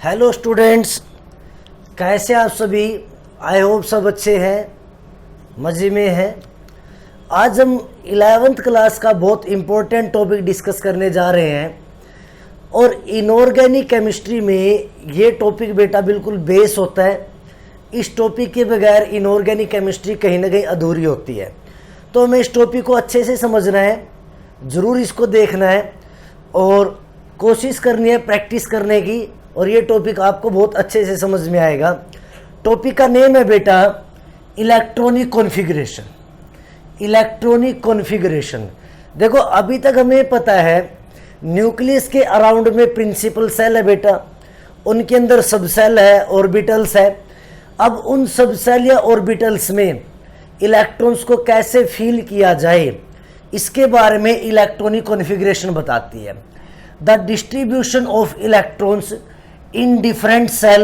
Hello students, कैसे आप सभी। आई होप सब अच्छे हैं, मज़े में हैं। आज हम 11th क्लास का बहुत इम्पोर्टेंट टॉपिक डिस्कस करने जा रहे हैं और इनऑर्गेनिक केमिस्ट्री में ये टॉपिक बेटा बिल्कुल बेस होता है। इस टॉपिक के बगैर इनऑर्गेनिक केमिस्ट्री कहीं ना कहीं अधूरी होती है। तो हमें इस टॉपिक को अच्छे से समझना है, ज़रूर इसको देखना है और कोशिश करनी है प्रैक्टिस करने की, और ये टॉपिक आपको बहुत अच्छे से समझ में आएगा। टॉपिक का नेम है बेटा इलेक्ट्रॉनिक कॉन्फ़िगरेशन। इलेक्ट्रॉनिक कॉन्फ़िगरेशन, देखो अभी तक हमें पता है न्यूक्लियस के अराउंड में प्रिंसिपल सेल है बेटा, उनके अंदर सब सेल है, ऑर्बिटल्स है। अब उन सब सेल या ऑर्बिटल्स में इलेक्ट्रॉन्स को कैसे फील किया जाए, इसके बारे में इलेक्ट्रॉनिक कॉन्फ़िगरेशन बताती है। The distribution of electrons in different cell,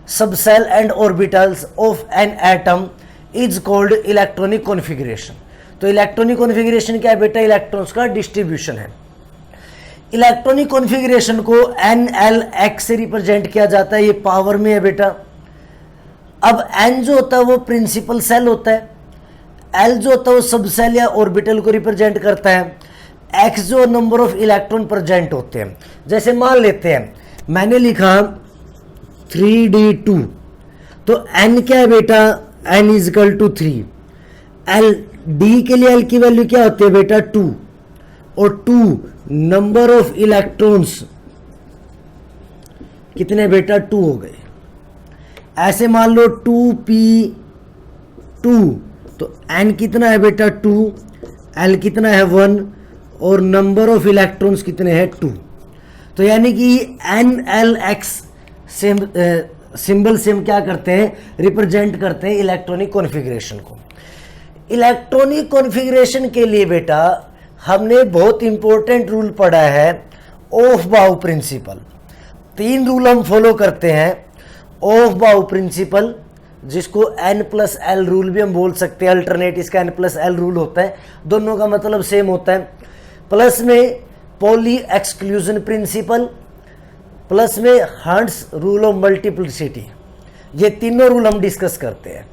subcell and orbitals of an atom is called electronic configuration। तो इलेक्ट्रॉनिक कॉन्फ़िगरेशन क्या है बेटा? इलेक्ट्रॉन्स का डिस्ट्रीब्यूशन है। इलेक्ट्रॉनिक कॉन्फ़िगरेशन को NLX से रिप्रेजेंट किया जाता है, ये पावर में है बेटा। अब N जो होता है वो प्रिंसिपल सेल होता है, L जो होता है वो सब सेल या ऑर्बिटल को रिप्रेजेंट करता है, X जो नंबर ऑफ इलेक्ट्रॉन प्रेजेंट होते हैं। जैसे मान लेते हैं मैंने लिखा 3d2, तो n क्या है बेटा? n is equal to 3। l d के लिए l की वैल्यू क्या होती है बेटा? 2, और 2 नंबर ऑफ इलेक्ट्रॉन्स कितने बेटा? 2 हो गए। ऐसे मान लो 2p2, तो n कितना है बेटा? 2, l कितना है? 1, और नंबर ऑफ इलेक्ट्रॉन्स कितने हैं? 2। तो यानी कि NLX सिंबल से हम क्या करते हैं? रिप्रेजेंट करते हैं इलेक्ट्रॉनिक कॉन्फ़िगरेशन को। इलेक्ट्रॉनिक कॉन्फ़िगरेशन के लिए बेटा हमने बहुत इंपॉर्टेंट रूल पढ़ा है, ऑफ बाउ प्रिंसिपल। 3 रूल हम फॉलो करते हैं। ऑफ बाउ प्रिंसिपल, जिसको N+L रूल भी हम बोल सकते हैं, अल्टरनेट इसका N+L रूल होता है, दोनों का मतलब सेम होता है। प्लस में पॉली एक्सक्लूजन प्रिंसिपल, प्लस में हंट्स रूल ऑफ मल्टीप्लिसिटी, ये तीनों रूल हम डिस्कस करते हैं।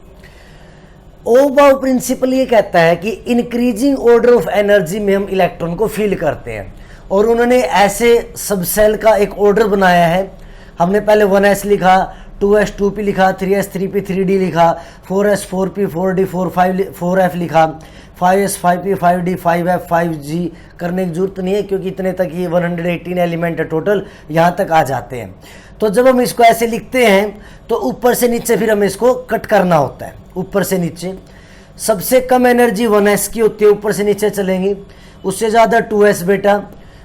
ओबाउ प्रिंसिपल ये कहता है कि इंक्रीजिंग ऑर्डर ऑफ एनर्जी में हम इलेक्ट्रॉन को फील करते हैं, और उन्होंने ऐसे सबसेल का एक ऑर्डर बनाया है। हमने पहले 1s लिखा, 2s 2p लिखा, 3s 3p 3d लिखा, 4s 4p 4d 4f लिखा, 5s 5p 5d 5f 5g करने की जरूरत नहीं है, क्योंकि इतने तक ये 118 एलिमेंट है टोटल, यहाँ तक आ जाते हैं। तो जब हम इसको ऐसे लिखते हैं तो ऊपर से नीचे फिर हमें इसको कट करना होता है। ऊपर से नीचे सबसे कम एनर्जी 1s की होती है, ऊपर से नीचे चलेंगे। उससे ज़्यादा 2s बेटा,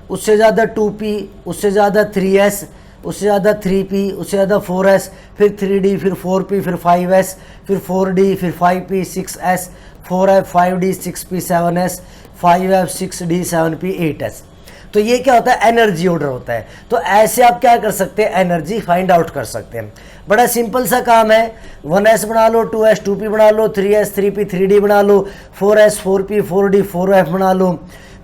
उससे ज़्यादा 2p, उससे ज़्यादा 3s, उससे ज़्यादा 3p, उससे ज़्यादा 4s, फिर 3d, फिर 4p, फिर 5s, फिर 4d, फिर 5p 6s, 4f 5d 6p 7s, 5f 6d 7p 8s। तो ये क्या होता है? एनर्जी ऑर्डर होता है। तो ऐसे आप क्या कर सकते हैं? एनर्जी फाइंड आउट कर सकते हैं। बड़ा सिंपल सा काम है। 1s बना लो, 2s 2p बना लो, 3s 3p 3d बना लो, 4s 4p 4d 4f बना लो,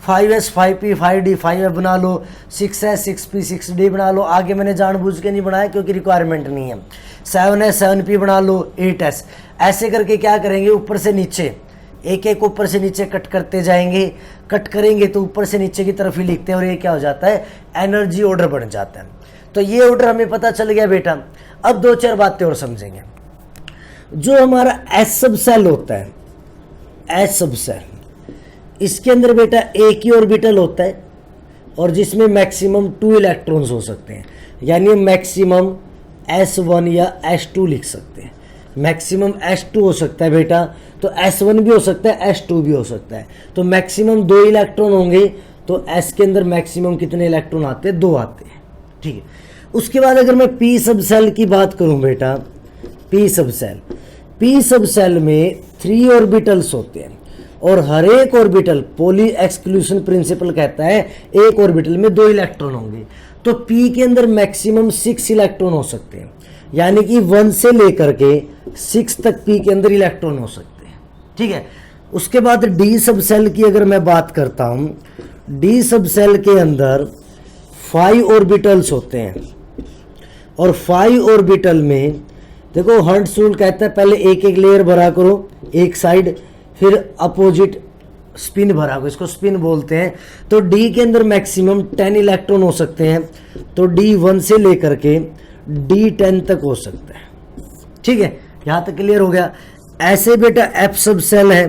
5s 5p 5d 5f बना लो, 6s 6p 6d बना लो। आगे मैंने जानबूझ के नहीं बनाया क्योंकि रिक्वायरमेंट नहीं है। 7s 7p बना लो, 8s। ऐसे करके क्या करेंगे? ऊपर से नीचे एक एक ऊपर से नीचे कट करते जाएंगे। कट करेंगे तो ऊपर से नीचे की तरफ ही लिखते हैं, और ये क्या हो जाता है? एनर्जी ऑर्डर बन जाता है। तो ये ऑर्डर हमें पता चल गया बेटा। अब 2-4 बातें और समझेंगे। जो हमारा एस सब सेल होता है, एस सब सेल, इसके अंदर बेटा एक ही ऑर्बिटल होता है, और जिसमें मैक्सिमम 2 इलेक्ट्रॉन्स हो सकते हैं, यानी मैक्सिमम S1 या S2 लिख सकते हैं। मैक्सिमम S2 हो सकता है बेटा, तो S1 भी हो सकता है, S2 भी हो सकता है। तो मैक्सिमम 2 इलेक्ट्रॉन होंगे, तो S के अंदर मैक्सिमम कितने इलेक्ट्रॉन आते हैं? 2 आते हैं। ठीक है। उसके बाद अगर मैं P सब सेल की बात करूं बेटा, P सब सेल में 3 ऑर्बिटल्स होते हैं, और हर एक ऑर्बिटल, पॉली एक्सक्लूजन प्रिंसिपल कहता है, एक ऑर्बिटल में 2 इलेक्ट्रॉन होंगे। तो P के अंदर मैक्सिमम 6 इलेक्ट्रॉन हो सकते हैं, यानी कि 1 से लेकर के 6 तक P के अंदर इलेक्ट्रॉन हो सकते हैं। ठीक है। उसके बाद D सब सेल की अगर मैं बात करता हूं, D सब सेल के अंदर 5 ऑर्बिटल्स होते हैं, और 5 ऑर्बिटल में देखो हर्ट्ज रूल कहता है पहले एक एक लेयर भरा करो एक साइड, फिर अपोजिट स्पिन भरा करो, इसको स्पिन बोलते हैं। तो डी के अंदर मैक्सिमम 10 इलेक्ट्रॉन हो सकते हैं, तो D1 से लेकर के D10 तक हो सकता है। ठीक है, यहां तक क्लियर हो गया। ऐसे बेटा एफ सब सेल है,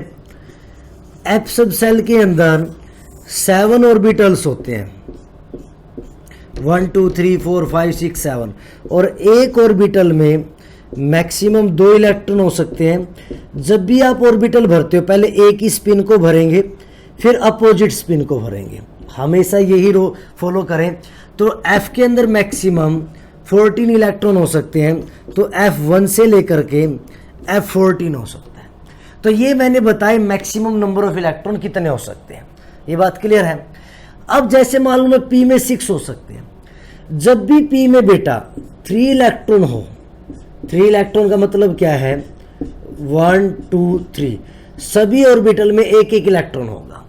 एफ सब सेल के अंदर 7 ऑर्बिटल्स होते हैं, 1 2 3 4 5 6 7, और एक ऑर्बिटल में मैक्सिमम 2 इलेक्ट्रॉन हो सकते हैं। जब भी आप ऑर्बिटल भरते हो पहले एक ही स्पिन को भरेंगे फिर अपोजिट स्पिन को भरेंगे, हमेशा यही रो फॉलो करें। तो F के अंदर मैक्सिमम 14 इलेक्ट्रॉन हो सकते हैं, तो F1 से लेकर के F14 हो सकता है। तो ये मैंने बताया मैक्सिमम नंबर ऑफ इलेक्ट्रॉन कितने हो सकते हैं, ये बात क्लियर है। अब जैसे मालूम है P में 6 हो सकते हैं, जब भी P में बेटा 3 इलेक्ट्रॉन हो, 3 इलेक्ट्रॉन का मतलब क्या है 1 2 3, सभी ऑर्बिटल में एक एक इलेक्ट्रॉन होगा,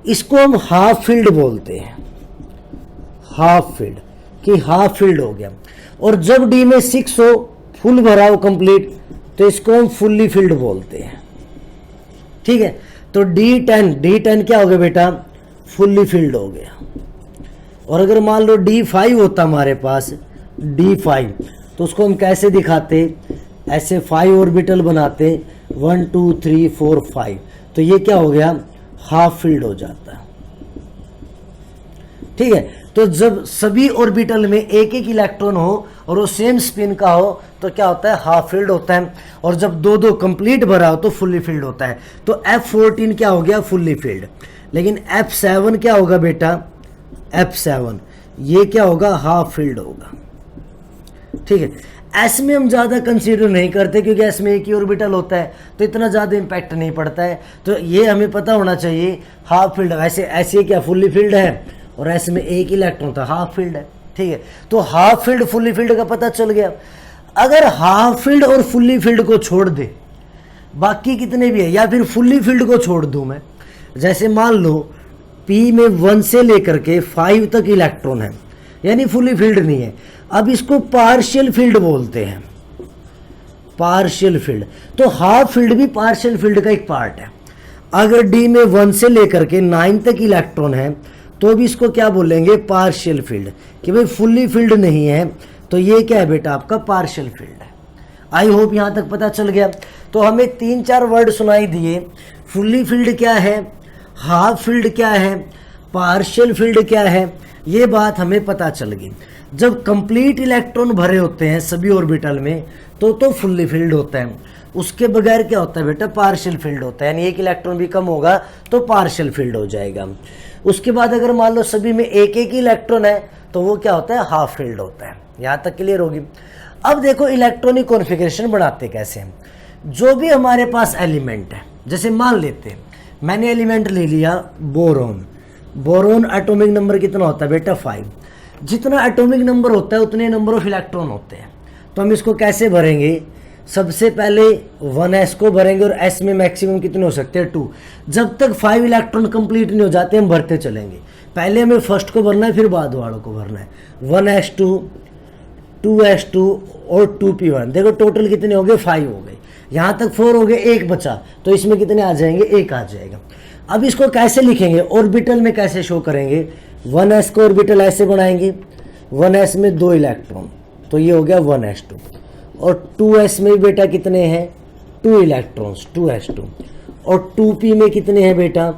इसको हम हाफ फील्ड बोलते हैं, हाफ फील्ड कि हाफ फील्ड हो गया। और जब डी में 6 हो फुल भरा हो कंप्लीट, तो इसको हम फुल्ली फील्ड बोलते हैं। ठीक है, तो D10 क्या हो गया बेटा फुल्ली फील्ड हो गया। और अगर मान लो D5 होता हमारे पास, D5, तो उसको हम कैसे दिखाते, ऐसे 5 ऑर्बिटल बनाते 1 2 3 4 5, तो ये क्या हो गया हाफ फील्ड हो जाता है। ठीक है, तो जब सभी ऑर्बिटल में एक एक इलेक्ट्रॉन हो और वो सेम स्पिन का हो तो क्या होता है हाफ फील्ड होता है, और जब दो दो कंप्लीट भरा हो तो फुल्ली फील्ड होता है। तो F14 क्या हो गया फुल्ली फील्ड। लेकिन F7 क्या होगा बेटा, F7 ये क्या होगा हाफ फील्ड होगा। ठीक है, एस में हम ज़्यादा कंसीडर नहीं करते क्योंकि एस में एक ही ऑर्बिटल होता है तो इतना ज़्यादा इम्पैक्ट नहीं पड़ता है, तो ये हमें पता होना चाहिए हाफ फील्ड। वैसे ऐसे क्या फुल्ली फील्ड है और एस में एक इलेक्ट्रॉन था हाफ फील्ड है। ठीक है, तो हाफ फील्ड फुल्ली फील्ड का पता चल गया। अगर हाफ फील्ड और फुल्ली फील्ड को छोड़ दे, बाकी कितने भी है, या फिर फुल्ली फील्ड को छोड़ दूं मैं, जैसे मान लो P में 1 से लेकर के 5 तक इलेक्ट्रॉन है, यानी फुल्ली फील्ड नहीं है, अब इसको पार्शियल फील्ड बोलते हैं, पार्शियल फील्ड। तो हाफ फील्ड भी पार्शियल फील्ड का एक पार्ट है। अगर D में 1 से लेकर के 9 तक इलेक्ट्रॉन है तो भी इसको क्या बोलेंगे पार्शियल फील्ड, कि भाई फुल्ली फील्ड नहीं है, तो ये क्या है बेटा आपका पार्शियल फील्ड है। आई होप यहां तक पता चल गया। तो हमें 3-4 वर्ड सुनाई दिए, फुल्ली फील्ड क्या है, हाफ फील्ड क्या है, पार्शियल फील्ड क्या है, ये बात हमें पता चल गई। जब कंप्लीट इलेक्ट्रॉन भरे होते हैं सभी ऑर्बिटल में तो फुल्ली फील्ड होता है, उसके बगैर क्या होता है बेटा पार्शियल फील्ड होता है, यानी एक इलेक्ट्रॉन भी कम होगा तो पार्शियल फील्ड हो जाएगा। उसके बाद अगर मान लो सभी में एक एक इलेक्ट्रॉन है तो वो क्या होता है हाफ फील्ड होता है। यहाँ तक क्लियर होगी। अब देखो इलेक्ट्रॉनिक कॉन्फ़िगरेशन बनाते कैसे हैं। जो भी हमारे पास एलिमेंट है, जैसे मान लेते हैं मैंने एलिमेंट ले लिया बोरोन, बोरोन एटॉमिक नंबर कितना होता है बेटा 5, जितना एटॉमिक नंबर होता है उतने नंबर ऑफ इलेक्ट्रॉन होते हैं। तो हम इसको कैसे भरेंगे, सबसे पहले 1s को भरेंगे और s में मैक्सिमम कितने हो सकते हैं 2। जब तक 5 इलेक्ट्रॉन कंप्लीट नहीं हो जाते हम भरते चलेंगे, पहले हमें फर्स्ट को भरना है फिर बाद वालों को भरना है। 1s2 2s2 और 2p1, देखो टोटल कितने हो गए 5 हो गए, यहाँ तक 4 हो गए, एक बचा, तो इसमें कितने आ जाएंगे 1 आ जाएगा। अब इसको कैसे लिखेंगे, ऑर्बिटल में कैसे शो करेंगे, 1s को ऑर्बिटल ऐसे बनाएंगे, 1s में 2 इलेक्ट्रॉन, तो ये हो गया 1s2, और 2s में बेटा कितने हैं 2 इलेक्ट्रॉन्स 2s2, और 2p में कितने हैं बेटा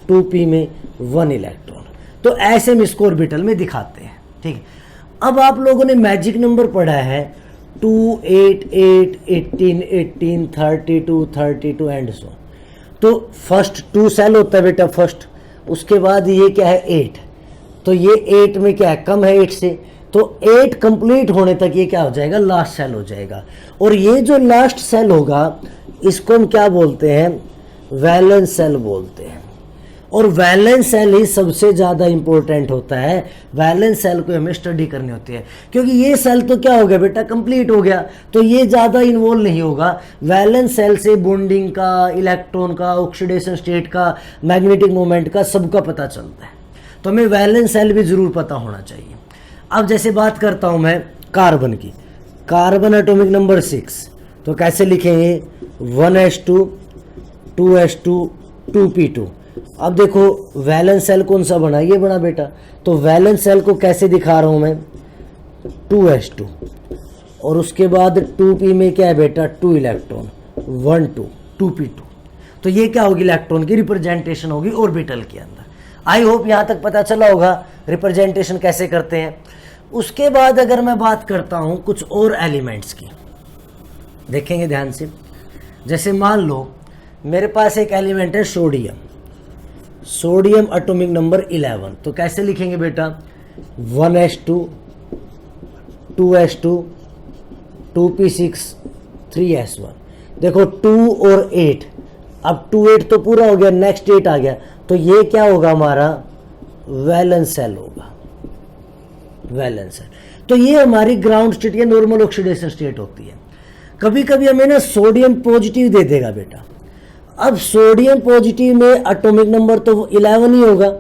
2p में 1 इलेक्ट्रॉन। तो ऐसे हम इसको ऑर्बिटल में दिखाते हैं। ठीक है, अब आप लोगों ने मैजिक नंबर पढ़ा है 2 8 8 18 18 32 32 एंड सो। तो फर्स्ट 2 सेल होता है बेटा फर्स्ट, उसके बाद ये क्या है 8, तो ये 8 में क्या है कम है 8 से, तो 8 कंप्लीट होने तक ये क्या हो जाएगा लास्ट सेल हो जाएगा। और ये जो लास्ट सेल होगा इसको हम क्या बोलते हैं वैलेंस सेल बोलते हैं, और वैलेंस सेल ही सबसे ज़्यादा इंपॉर्टेंट होता है। वैलेंस सेल को हमें स्टडी करनी होती है क्योंकि ये सेल तो क्या हो गया बेटा कंप्लीट हो गया, तो ये ज़्यादा इन्वॉल्व नहीं होगा। वैलेंस सेल से बॉन्डिंग का, इलेक्ट्रॉन का, ऑक्सीडेशन स्टेट का, मैग्नेटिक मोमेंट का सबका पता चलता है, तो हमें वैलेंस सेल भी ज़रूर पता होना चाहिए। अब जैसे बात करता हूँ मैं कार्बन की, कार्बन एटॉमिक नंबर 6, तो कैसे लिखेंगे 1s2 2s2 2p2। अब देखो वैलेंस सेल कौन सा बना, ये बना बेटा, तो वैलेंस सेल को कैसे दिखा रहा हूं मैं 2s2, और उसके बाद 2p में क्या है बेटा 2 इलेक्ट्रॉन 1 2 2p2। तो ये क्या होगी इलेक्ट्रॉन की रिप्रेजेंटेशन होगी ऑर्बिटल के अंदर। आई होप यहां तक पता चला होगा रिप्रेजेंटेशन कैसे करते हैं। उसके बाद अगर मैं बात करता हूं कुछ और एलिमेंट्स की, देखेंगे ध्यान से। जैसे मान लो मेरे पास एक एलिमेंट है सोडियम, सोडियम एटॉमिक नंबर 11, तो कैसे लिखेंगे बेटा 1s2 2s2 2p6 3s1। देखो 2 और 8, अब 2 8 तो पूरा हो गया, नेक्स्ट 8 आ गया, तो ये क्या होगा हमारा वैलेंस सेल होगा, वैलेंस सेल। तो ये हमारी ग्राउंड स्टेट या नॉर्मल ऑक्सीडेशन स्टेट होती है। कभी कभी हमें ना सोडियम पॉजिटिव दे देगा बेटा। अब सोडियम पॉजिटिव में एटॉमिक नंबर तो 11 ही होगा,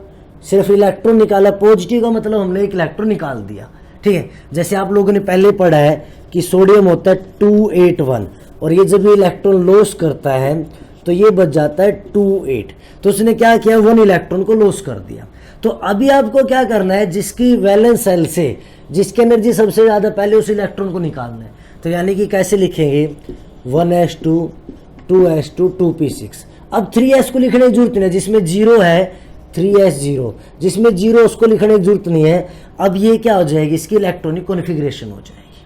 सिर्फ इलेक्ट्रॉन निकाला, पॉजिटिव का मतलब हमने एक इलेक्ट्रॉन निकाल दिया, ठीक है। जैसे आप लोगों ने पहले पढ़ा है कि सोडियम होता है 281, और ये जब ये इलेक्ट्रॉन लॉस करता है तो ये बच जाता है 28, तो उसने क्या किया 1 इलेक्ट्रॉन को लॉस कर दिया। तो अभी आपको क्या करना है, जिसकी वैलेंस सेल से जिसकी एनर्जी सबसे ज़्यादा, पहले उस इलेक्ट्रॉन को निकालना है। तो यानी कि कैसे लिखेंगे 1s2 2s2 2p6। अब 3s को लिखने की जरूरत नहीं है, जिसमें 0 है 3s0, जिसमें 0 उसको लिखने की जरूरत नहीं है। अब ये क्या हो जाएगी, इसकी इलेक्ट्रॉनिक कॉन्फ़िगरेशन हो जाएगी,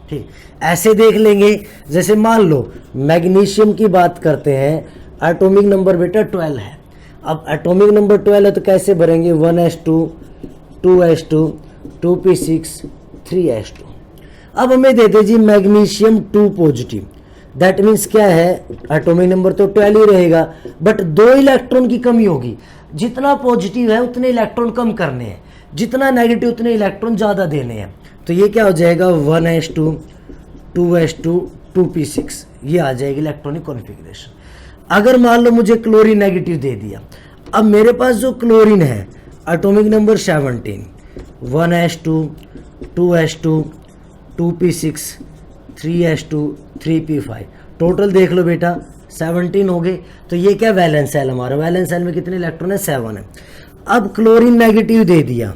ठीक। ऐसे देख लेंगे, जैसे मान लो मैग्नीशियम की बात करते हैं, एटॉमिक नंबर बेटा 12 है। अब एटॉमिक नंबर 12 है तो कैसे भरेंगे 1s2 2s2 2p6 3s2। अब हमें देते G magnesium 2 positive, that means क्या है एटॉमिक नंबर तो 12 ही रहेगा, बट 2 इलेक्ट्रॉन की कमी होगी। जितना पॉजिटिव है उतने इलेक्ट्रॉन कम करने हैं, जितना नेगेटिव उतने इलेक्ट्रॉन ज़्यादा देने हैं। तो ये क्या हो जाएगा 1s2 2s2 2p6, ये आ जाएगी इलेक्ट्रॉनिक कॉन्फ़िगरेशन। अगर मान लो मुझे क्लोरीन नेगेटिव दे दिया, अब मेरे पास जो क्लोरीन है atomic number 17, 1s2 2s2 2p6 3s2 3p5, total देख लो बेटा 17 हो गए। तो ये क्या वैलेंस सेल, हमारा वैलेंस सेल में कितने इलेक्ट्रॉन है 7 है। अब क्लोरीन नेगेटिव दे दिया,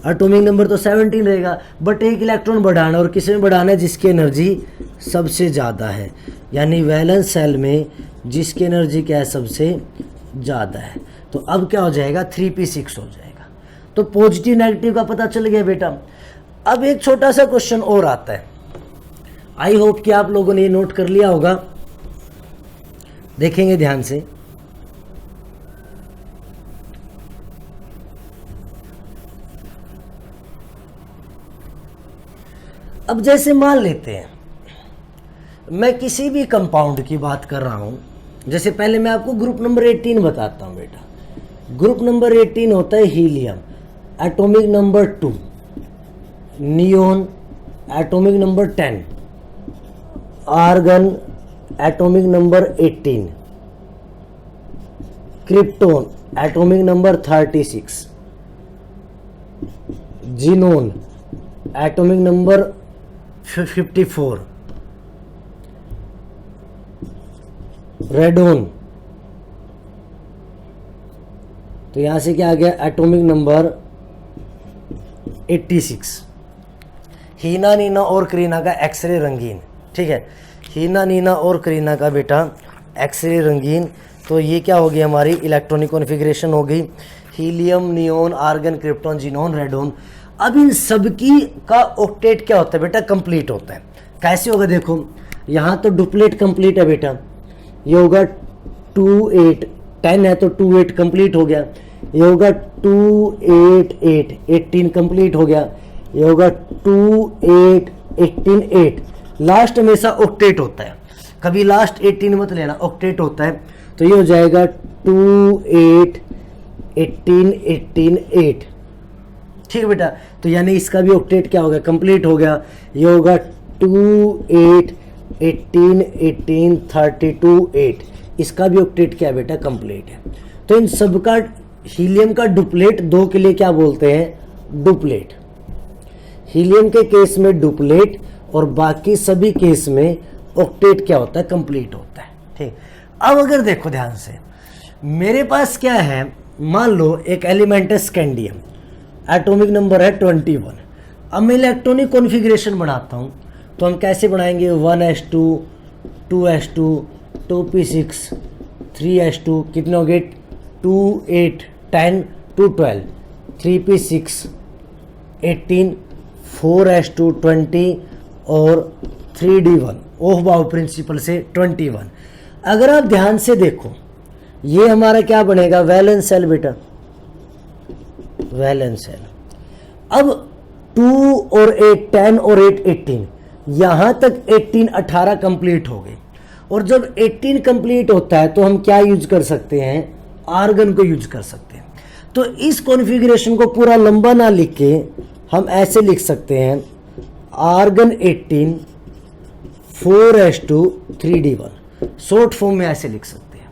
एटॉमिक नंबर तो 17 रहेगा, बट एक इलेक्ट्रॉन बढ़ाना, और किस में बढ़ाना है जिसकी एनर्जी सबसे ज़्यादा है, यानी वैलेंस सेल में जिसकी एनर्जी क्या है सबसे ज़्यादा है। तो अब क्या हो जाएगा 3p6 हो जाएगा। तो पॉजिटिव नेगेटिव का पता चल गया बेटा। अब एक छोटा सा क्वेश्चन और आता है, आई होप कि आप लोगों ने ये नोट कर लिया होगा, देखेंगे ध्यान से। अब जैसे मान लेते हैं मैं किसी भी कंपाउंड की बात कर रहा हूं, जैसे पहले मैं आपको ग्रुप नंबर 18 बताता हूं बेटा। ग्रुप नंबर 18 होता है helium atomic number 2, neon atomic number 10, argon atomic number 18, krypton atomic number 36, xenon atomic number 54, radon, तो यहां से क्या आ गया एटॉमिक नंबर 86। हीना नीना और करीना का एक्सरे रंगीन, ठीक है, हीना नीना और करीना का बेटा एक्सरे रंगीन। तो ये क्या हो गई हमारी इलेक्ट्रॉनिक कॉन्फ़िगरेशन हो गई, helium neon argon krypton xenon radon. अब इन सबकी का ऑक्टेट क्या होता है बेटा कंप्लीट होता है। कैसे होगा देखो, यहाँ तो डुप्लेट कंप्लीट है बेटा, ये होगा 2 8 10 है तो 2 8 कंप्लीट हो गया, ये होगा 2 8 8 18 कंप्लीट हो गया, ये होगा 2 8 18 8। लास्ट हमेशा ऑक्टेट होता है, कभी लास्ट 18 मत लेना, ऑक्टेट होता है। तो ये हो जाएगा 2 8 18 18 8, ठीक है बेटा। तो यानी इसका भी ऑक्टेट क्या हो गया कंप्लीट हो गया, ये होगा 2 8 18 18 32 8, इसका भी ऑक्टेट क्या बेटा कंप्लीट है। तो इन सब का हीलियम का डुप्लेट 2 के लिए क्या बोलते हैं डुप्लेट, हीलियम के केस में डुप्लेट और बाकी सभी केस में ऑक्टेट क्या होता है, कंप्लीट होता है। ठीक, अब अगर देखो ध्यान से, मेरे पास क्या है, मान लो एक एलिमेंट है स्कैंडियम, एटॉमिक नंबर है 21। अब मैं इलेक्ट्रॉनिक कॉन्फ़िगरेशन बनाता हूँ तो हम कैसे बनाएंगे, 1s2 2s2 2p6 3s2, कितने हो गए, 2 8 10 2 12 3p6 18 4s2 20 और 3d1 ओह बाउ प्रिंसिपल से 21। अगर आप ध्यान से देखो, ये हमारा क्या बनेगा, वैलेंस सेल बेटा, वैलेंस सेल। अब 2 और 8 10 और 8 18, यहां तक 18 18 कंप्लीट हो गए। और जब 18 कंप्लीट होता है तो हम क्या यूज कर सकते हैं, आर्गन को यूज कर सकते हैं। तो इस कॉन्फ़िगरेशन को पूरा लंबा ना लिख के हम ऐसे लिख सकते हैं, argon 18 4s2 3d1, short form में ऐसे लिख सकते हैं।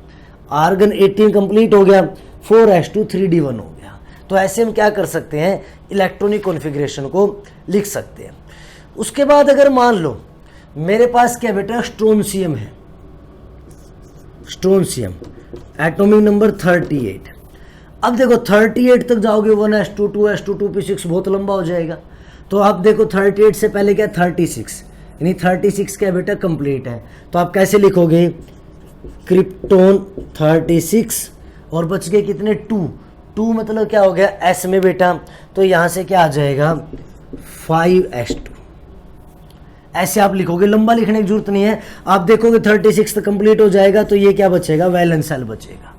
आर्गन 18 कंप्लीट हो गया, 4s2 3d1 हो गया। तो ऐसे हम क्या कर सकते हैं, इलेक्ट्रॉनिक कॉन्फ़िगरेशन को लिख सकते हैं। उसके बाद अगर मान लो मेरे पास क्या बेटा, स्ट्रोंशियम है, स्ट्रोंशियम एटॉमिक नंबर 38। अब देखो 38 तक जाओगे, 1s2 2s2 2p6 बहुत लंबा हो जाएगा। तो आप देखो 38 से पहले क्या, 36, यानी 36 क्या बेटा, कंप्लीट है। तो आप कैसे लिखोगे, क्रिप्टोन 36 और बच गए कितने, 2 मतलब क्या हो गया, s में बेटा, तो यहाँ से क्या आ जाएगा 5s2। ऐसे आप लिखोगे, लंबा लिखने की जरूरत नहीं है। आप देखोगे 36 तक कंप्लीट हो जाएगा तो ये क्या बचेगा, वैलेंस सेल बचेगा।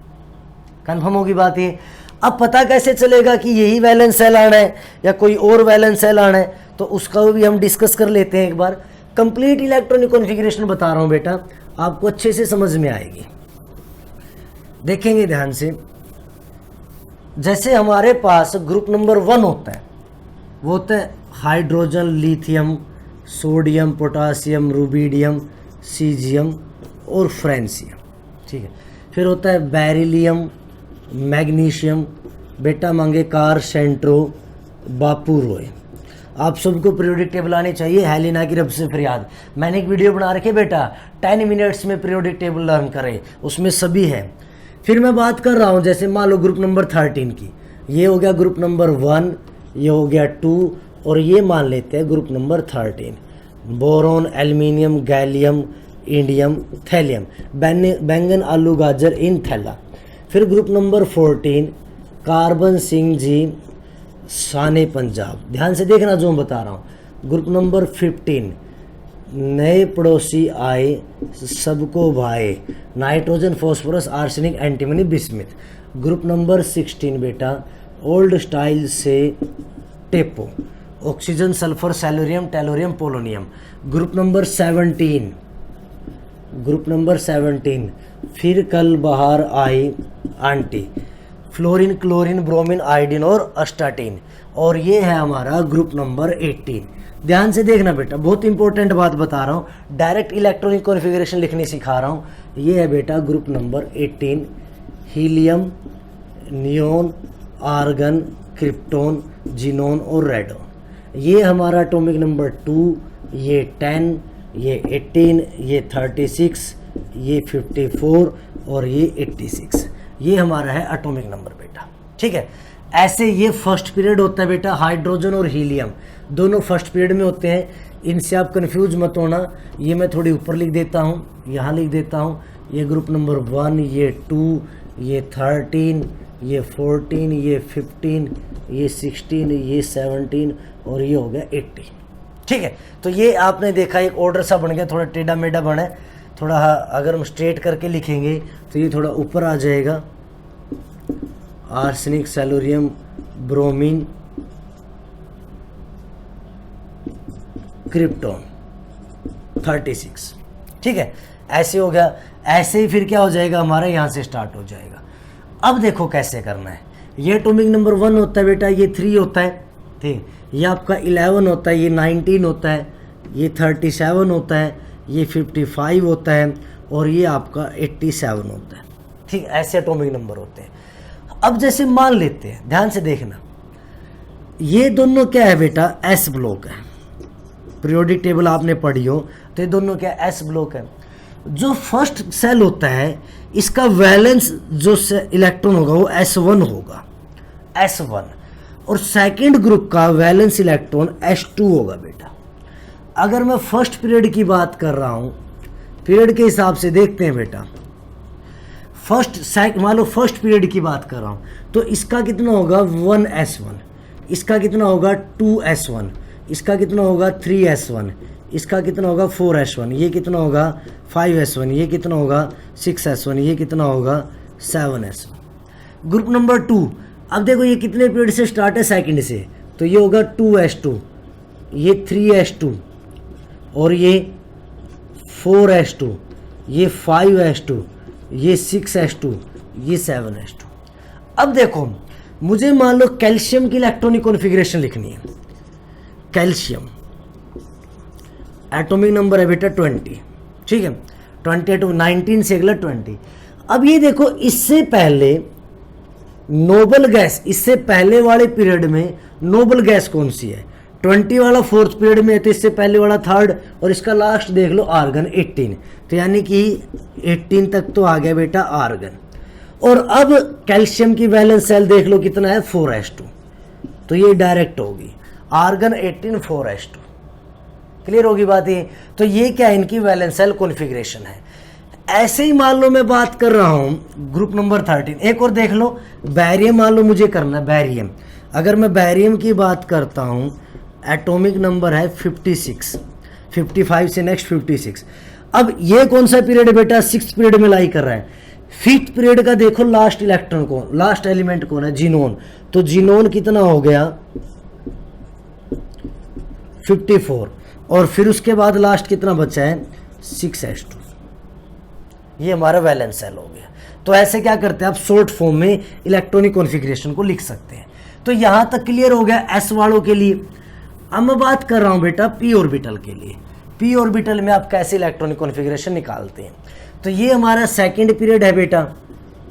कंफर्म होगी बात ये। अब पता कैसे चलेगा कि यही वैलेंस सेल आना है या कोई और वैलेंस सेल आना है, तो उसका भी हम डिस्कस कर लेते हैं एक बार। कंप्लीट इलेक्ट्रॉनिक कॉन्फ़िगरेशन बता रहा हूं बेटा, आपको अच्छे से समझ में आएगी। देखेंगे ध्यान से, जैसे हमारे पास ग्रुप नंबर 1 होता है, वो होता है hydrogen, lithium, sodium, potassium, rubidium, caesium और फ्रेंसियम। ठीक है, फिर होता है बेरिलियम, मैग्नीशियम, बेटा मांगे कार, सेंट्रो, बापू रोय। आप सबको पीरियोडिक टेबल आनी चाहिए, हेलिना की रब से फरियाद। मैंने एक वीडियो बना रखी है बेटा, 10 मिनट्स में पीरियोडिक टेबल लर्न करें, उसमें सभी है। फिर मैं बात कर रहा हूँ, जैसे मान लो ग्रुप नंबर 13 की, ये हो गया ग्रुप नंबर 1, ये हो गया 2 और ये मान लेते हैं group number 13, boron, aluminium, gallium, indium, thallium, बैंगन, आलू, गाजर इन थैला। फिर group number 14, carbon, Singh ji, साने, पंजाब। ध्यान से देखना जो मैं बता रहा हूँ। ग्रुप नंबर 15, नए पड़ोसी आए सबको भाए, nitrogen, phosphorus, arsenic, antimony, bismuth. Group number 16 बेटा, ओल्ड स्टाइल से टेपो, oxygen, sulphur, selenium, tellurium, polonium. Group number 17, group number 17, फिर कल बाहर आई aunty, fluorine, chlorine, bromine, iodine और अस्टाटीन। और ये है हमारा ग्रुप नंबर 18। ध्यान से देखना बेटा, बहुत इंपॉर्टेंट बात बता रहा हूँ, डायरेक्ट इलेक्ट्रॉनिक कॉन्फ़िगरेशन लिखनी सिखा रहा हूँ। ये है बेटा group number 18, helium, neon, argon, krypton, xenon और रेडोन। ये हमारा एटॉमिक नंबर 2, ये 10, ये 18, ये 36, ये 54 और ये 86। ये हमारा है एटॉमिक नंबर बेटा। ठीक है, ऐसे ये फर्स्ट पीरियड होता है बेटा, हाइड्रोजन और हीलियम दोनों फर्स्ट पीरियड में होते हैं। इनसे आप कंफ्यूज मत होना। ये मैं थोड़ी ऊपर लिख देता हूँ, यहाँ लिख देता हूँ, ये ग्रुप नंबर 1, ये 2, ये 13, ये 14, ये 15, ये 16, ये 17 और ये हो गया 18। ठीक है, तो ये आपने देखा एक ऑर्डर सा बन गया, थोड़ा टेढ़ा मेढ़ा बना है। थोड़ा अगर हम स्ट्रेट करके लिखेंगे तो ये थोड़ा ऊपर आ जाएगा, आर्सेनिक, सेलोरियम, ब्रोमीन, क्रिप्टोन 36। ठीक है, ऐसे हो गया। ऐसे ही फिर क्या हो जाएगा हमारा, यहाँ से स्टार्ट हो जाएगा। अब देखो कैसे करना है। ये एटॉमिक नंबर 1 होता है बेटा, ये 3 होता है, ठीक, ये आपका 11 होता है, ये 19 होता है, ये 37 होता है, ये 55 होता है और ये आपका 87 होता है। ठीक, ऐसे एटॉमिक नंबर होते हैं। अब जैसे मान लेते हैं, ध्यान से देखना, ये दोनों क्या है बेटा, एस ब्लॉक है। पीरियोडिक टेबल आपने पढ़ी हो तो ये दोनों क्या एस ब्लॉक है। जो फर्स्ट सेल होता है इसका वैलेंस जो इलेक्ट्रॉन होगा वो S1 होगा, S1, और सेकंड ग्रुप का वैलेंस इलेक्ट्रॉन S2 होगा बेटा। अगर मैं फर्स्ट पीरियड की बात कर रहा हूँ, पीरियड के हिसाब से देखते हैं बेटा, मान लो फर्स्ट पीरियड की बात कर रहा हूँ तो इसका कितना होगा 1S1, इसका कितना होगा 2S1, इसका कितना होगा 3S1, इसका कितना होगा 4S1, ये कितना होगा 5S1, ये कितना होगा 6S1, ये कितना होगा 7S1। ग्रुप नंबर 2, अब देखो ये कितने पीरियड से स्टार्ट है, सेकंड से, तो ये होगा 2S2, ये 3S2, और ये 4S2, ये 5S2, ये 6S2, ये 7S2। अब देखो मुझे मान लो कैल्शियम की इलेक्ट्रॉनिक कॉन्फ़िगरेशन लिखनी है। कैल्शियम एटॉमिक नंबर है बेटा 20, ठीक है, 20 to 19 से अगला 20। अब ये देखो इससे पहले नोबल गैस, इससे पहले वाले पीरियड में नोबल गैस कौन सी है, 20 वाला फोर्थ पीरियड में है तो इससे पहले वाला थर्ड, और इसका लास्ट देख लो आर्गन 18, तो यानी कि 18 तक तो आ गया बेटा आर्गन। और अब कैल्शियम की वैलेंस सेल देख लो कितना है 4S2, तो ये डायरेक्ट होगी आर्गन 18 4S2। क्लियर होगी बात ये। तो ये क्या इनकी वैलेंस सेल कॉन्फ़िगरेशन है। ऐसे ही मान लो मैं बात कर रहा हूं ग्रुप नंबर 13, एक और देख लो बैरियम, मान लो मुझे करना है बैरियम। अगर मैं बैरियम की बात करता हूं, एटॉमिक नंबर है 56, 55 से नेक्स्ट 56। अब ये कौन सा पीरियड है बेटा, 6th पीरियड में लाई कर रहा है। 5th पीरियड का देखो लास्ट इलेक्ट्रॉन कौन, लास्ट एलिमेंट कौन है, जीनोन, तो जीनोन कितना हो गया 54, और फिर उसके बाद लास्ट कितना बचा है 6S2। ये हमारा वैलेंस सेल हो गया। तो ऐसे क्या करते हैं आप शॉर्ट फॉर्म में इलेक्ट्रॉनिक कॉन्फ़िगरेशन को लिख सकते हैं। तो यहां तक क्लियर हो गया एस वालों के लिए। अब मैं बात कर रहा हूं बेटा पी ऑर्बिटल के लिए। पी ऑर्बिटल में आप कैसे इलेक्ट्रॉनिक कॉन्फ़िगरेशन निकालते हैं। तो ये हमारा सेकंड पीरियड है बेटा,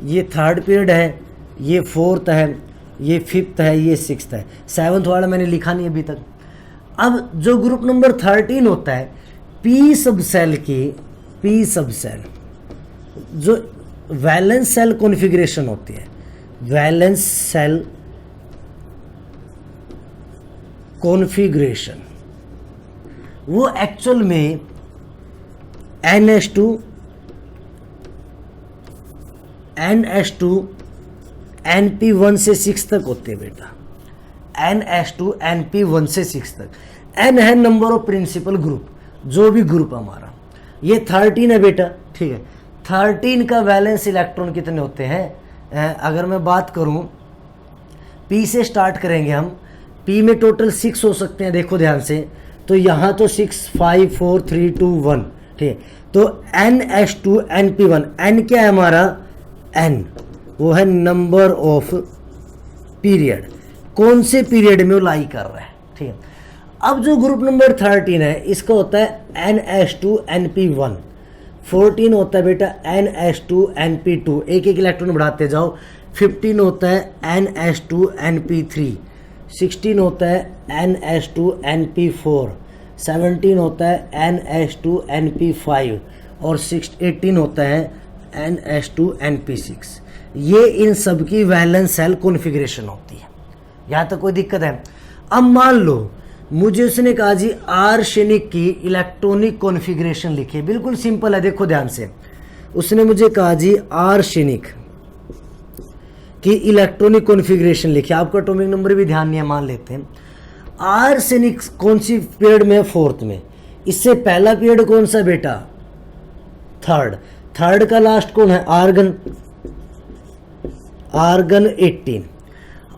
ये थर्ड पीरियड है, ये फोर्थ है, ये फिफ्थ है, ये सिक्स्थ है, 7th वाला मैंने लिखा नहीं अभी तक। अब जो ग्रुप नंबर 13 होता है, पी सब सेल की, पी सब सेल जो वैलेंस सेल कॉन्फ़िगरेशन होती है, वैलेंस सेल कॉन्फ़िगरेशन, वो एक्चुअल में NH2 NP1 से 6 तक होते हैं बेटा, NH2 NP1 से 6 तक। N है नंबर ऑफ प्रिंसिपल ग्रुप, जो भी ग्रुप हमारा, ये 13 है बेटा, ठीक है। 13 का वैलेंस इलेक्ट्रॉन कितने होते हैं, अगर मैं बात करूं P से स्टार्ट करेंगे हम, P में टोटल 6 हो सकते हैं, देखो ध्यान से, तो यहाँ तो 6 5 4 3 2 1, ठीक है। तो NH2 NP1, N क्या है हमारा, N वो है नंबर ऑफ पीरियड, कौन से पीरियड में वो लाई कर रहा है, ठीक है। अब जो ग्रुप नंबर 13 है इसका होता है NH2 NP1, 14 होता है बेटा NH2 NP2, एक एक इलेक्ट्रॉन बढ़ाते जाओ, 15 होता है NH2 NP3, 16 होता है NH2 NP4, 17 होता है NH2 NP5, और 18 होता है NH2 NP6। ये इन सब की वैलेंस सेल कॉन्फ़िगरेशन होती है। यहाँ तक कोई दिक्कत है। अब मान लो मुझे उसने कहा जी आर्सेनिक की इलेक्ट्रॉनिक कॉन्फ़िगरेशन लिखिए, बिल्कुल सिंपल है, देखो ध्यान से। उसने मुझे कहा जी आर्सेनिक की इलेक्ट्रॉनिक कॉन्फ़िगरेशन लिखिए, आपका एटॉमिक नंबर भी ध्यान नहीं है, मान लेते हैं। आर्सेनिक कौन सी पीरियड में है, 4th में। इससे पहला पीरियड कौन सा बेटा, थर्ड का लास्ट कौन है, आर्गन, आर्गन 18।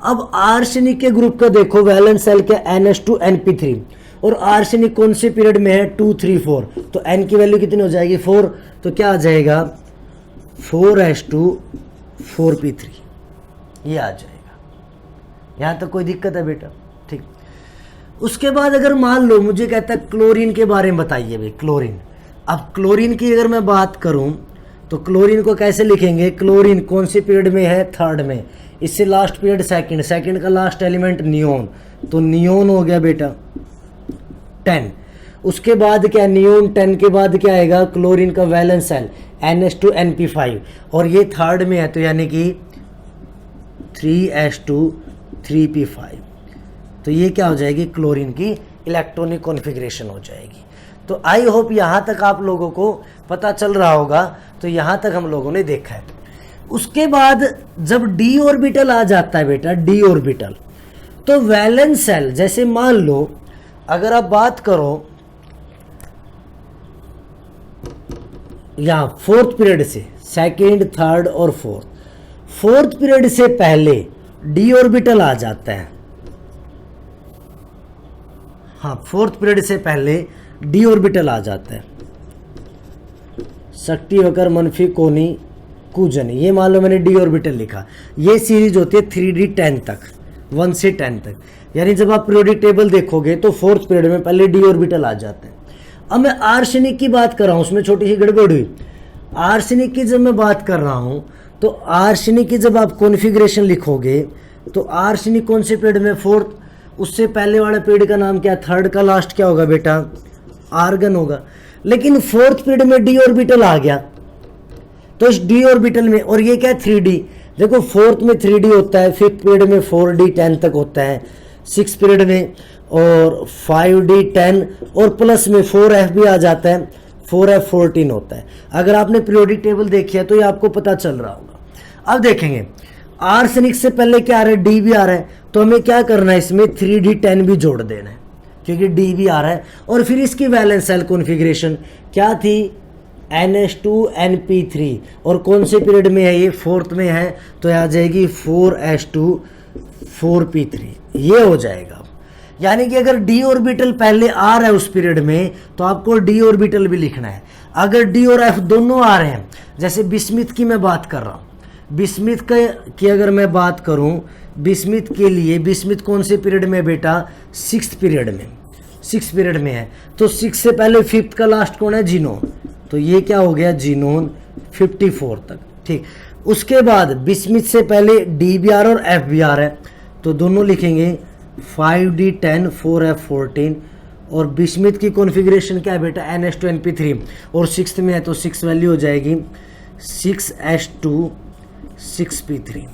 अब आर्सेनिक के ग्रुप का देखो वैलेंस सेल क्या, NH2 NP3, और आर्सेनिक कौन से पीरियड में है 2 3 4, तो N की वैल्यू कितनी हो जाएगी 4, तो क्या आ जाएगा 4H2 4P3, ये आ जाएगा। यहाँ तक कोई दिक्कत है बेटा, ठीक। उसके बाद अगर मान लो मुझे कहता है क्लोरीन के बारे में बताइए भाई, क्लोरीन। अब क्लोरीन की अगर मैं बात करूं तो क्लोरीन को कैसे लिखेंगे, क्लोरीन कौन से पीरियड में है, थर्ड में, इससे लास्ट पीरियड सेकंड, सेकंड का लास्ट एलिमेंट नियोन, तो नियोन हो गया बेटा 10। उसके बाद क्या, नियोन 10 के बाद क्या आएगा, क्लोरीन का वैलेंस सेल NH2NP5, और ये थर्ड में है तो यानी कि 3H2 3P5, तो ये क्या हो जाएगी, क्लोरीन की इलेक्ट्रॉनिक कॉन्फ़िगरेशन हो जाएगी। तो आई होप यहाँ तक आप लोगों को पता चल रहा होगा। तो यहाँ तक हम लोगों ने देखा है। उसके बाद जब डी ऑर्बिटल आ जाता है बेटा, डी ऑर्बिटल, तो वैलेंस सेल, जैसे मान लो अगर आप बात करो यहाँ फोर्थ पीरियड से, सेकेंड थर्ड और फोर्थ पीरियड से पहले डी ऑर्बिटल आ जाता है। हाँ, फोर्थ पीरियड से पहले डी ऑर्बिटल आ जाता है। शक्ति होकर मनफी कोनी कूजन, ये मान लो मैंने डी ऑर्बिटल लिखा। ये सीरीज होती है 3D 10 तक, 1 से 10 तक, यानी जब आप पीरियोडिक टेबल देखोगे तो फोर्थ पीरियड में पहले डी ऑर्बिटल आ जाते हैं। अब मैं आर्सेनिक की बात कर रहा हूँ, उसमें छोटी सी गड़बड़ हुई। आर्सेनिक की जब मैं बात कर रहा हूँ तो आर्सेनिक की जब आप कॉन्फ़िगरेशन लिखोगे तो आर्सेनिक कौन से पीरियड में, फोर्थ, उससे पहले वाला पीरियड का नाम क्या, थर्ड का लास्ट क्या होगा बेटा, आर्गन होगा। लेकिन फोर्थ पीरियड में डी ऑर्बिटल आ गया, तो इस डी ऑर्बिटल में, और ये क्या 3D, देखो फोर्थ में 3D होता है, फिफ्थ पीरियड में 4D 10 तक होता है, सिक्स पीरियड में और 5D 10, और प्लस में 4F भी आ जाता है, 4F 14 होता है। अगर आपने पीरियोडिक टेबल देखी है तो ये आपको पता चल रहा होगा। अब देखेंगे आर्सेनिक से पहले क्या आ रहा है, डी भी आ रहा है, तो हमें क्या करना है, इसमें 3D 10 भी जोड़ देना है क्योंकि डी भी आ रहा है। और फिर इसकी वैलेंस सेल कॉन्फ़िगरेशन क्या थी, NH2NP3, और कौन से पीरियड में है, ये फोर्थ में है, तो आ जाएगी 4H2 4P3, ये हो जाएगा। यानी कि अगर डी ऑर्बिटल पहले आ रहा है उस पीरियड में तो आपको डी ऑर्बिटल भी लिखना है। अगर डी और एफ दोनों आ रहे हैं, जैसे बिस्मिथ की मैं बात कर रहा हूँ, बिस्मिथ की अगर मैं बात करूँ, बिस्मिथ के लिए, बिस्मिथ कौन से पीरियड में बेटा, सिक्स्थ पीरियड में है, तो सिक्स से पहले फिफ्थ का लास्ट कौन है, जीनोन, तो ये क्या हो गया, जीनोन 54 तक, ठीक। उसके बाद बिस्मिथ से पहले डी भी आ रहा है और एफ भी आ रहा है, तो दोनों लिखेंगे 5D 10 4F 14, और बिस्मिथ की कॉन्फ़िगरेशन क्या है बेटा, NH2NP3, और सिक्स्थ में है तो 6 वैल्यू हो जाएगी 6H2 6P3।